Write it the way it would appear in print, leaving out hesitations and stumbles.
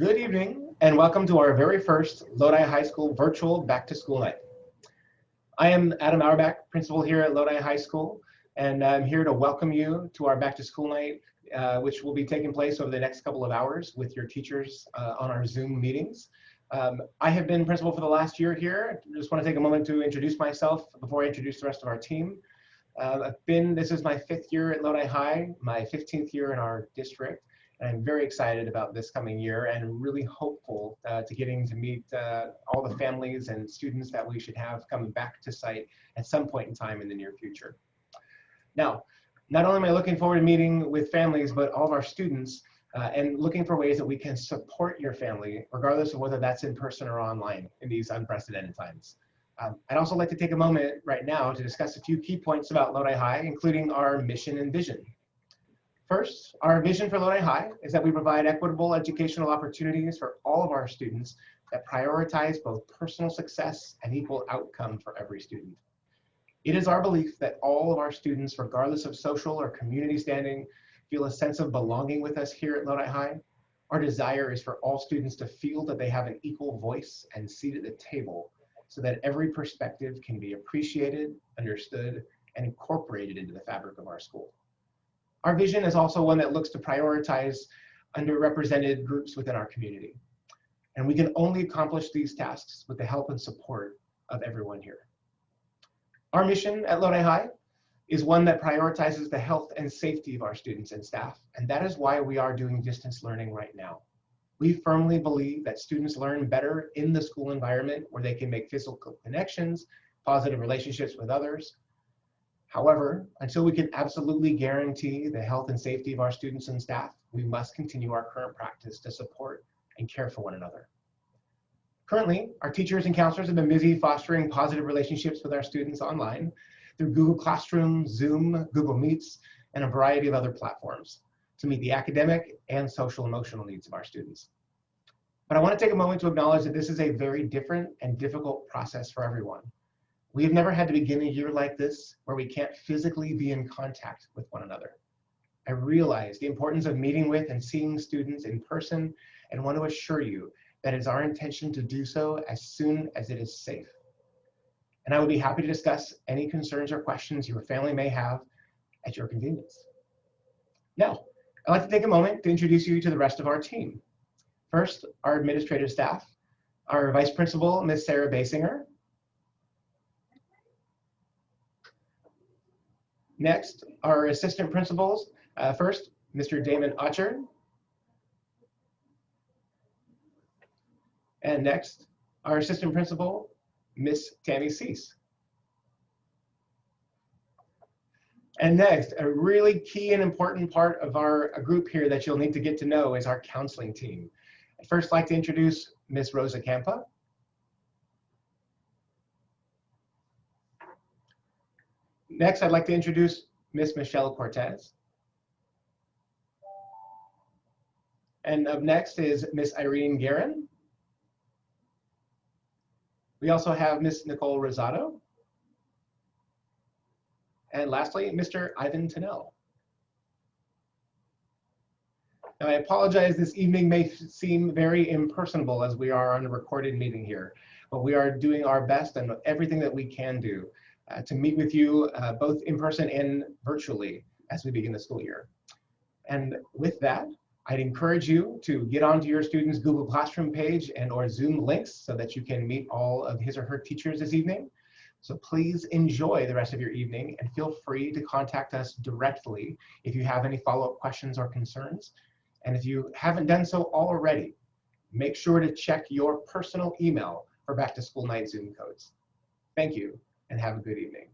Good evening and welcome to our very first Lodi High School virtual back to school night. I am Adam Auerbach, principal here at Lodi High School, and I'm here to welcome you to our back to school night, which will be taking place over the next couple of hours with your teachers on our Zoom meetings. I have been principal for the last year here. I just want to take a moment to introduce myself before I introduce the rest of our team. This is my 5th year at Lodi High, my 15th year in our district. And I'm very excited about this coming year and really hopeful to getting to meet all the families and students that we should have coming back to site at some point in time in the near future. Now, not only am I looking forward to meeting with families, but all of our students and looking for ways that we can support your family, regardless of whether that's in person or online in these unprecedented times. I'd also like to take a moment right now to discuss a few key points about Lodi High, including our mission and vision. First, our vision for Lodi High is that we provide equitable educational opportunities for all of our students that prioritize both personal success and equal outcome for every student. It is our belief that all of our students, regardless of social or community standing, feel a sense of belonging with us here at Lodi High. Our desire is for all students to feel that they have an equal voice and seat at the table so that every perspective can be appreciated, understood, and incorporated into the fabric of our school. Our vision is also one that looks to prioritize underrepresented groups within our community. And we can only accomplish these tasks with the help and support of everyone here. Our mission at Lodi High is one that prioritizes the health and safety of our students and staff, and that is why we are doing distance learning right now. We firmly believe that students learn better in the school environment where they can make physical connections, positive relationships with others. However, until we can absolutely guarantee the health and safety of our students and staff, we must continue our current practice to support and care for one another. Currently, our teachers and counselors have been busy fostering positive relationships with our students online through Google Classroom, Zoom, Google Meets, and a variety of other platforms to meet the academic and social emotional needs of our students. But I want to take a moment to acknowledge that this is a very different and difficult process for everyone. We have never had to begin a year like this where we can't physically be in contact with one another. I realize the importance of meeting with and seeing students in person and want to assure you that it is our intention to do so as soon as it is safe. And I would be happy to discuss any concerns or questions your family may have at your convenience. Now, I'd like to take a moment to introduce you to the rest of our team. First, our administrative staff, our Vice Principal, Ms. Sarah Basinger. Next, our assistant principals. First, Mr. Damon Utcher. And next, our assistant principal, Miss Tammy Cease. And next, a really key and important part of our group here that you'll need to get to know is our counseling team. I'd first like to introduce Miss Rosa Campa. Next, I'd like to introduce Miss Michelle Cortez. And up next is Miss Irene Guerin. We also have Miss Nicole Rosado. And lastly, Mr. Ivan Tennell. Now, I apologize, this evening may seem very impersonable as we are on a recorded meeting here, but we are doing our best and everything that we can do to meet with you both in person and virtually as we begin the school year. And with that, I'd encourage you to get onto your students' Google Classroom page and or Zoom links so that you can meet all of his or her teachers this evening. So please enjoy the rest of your evening and feel free to contact us directly if you have any follow-up questions or concerns. And if you haven't done so already, make sure to check your personal email for back to school night Zoom codes. Thank you and have a good evening.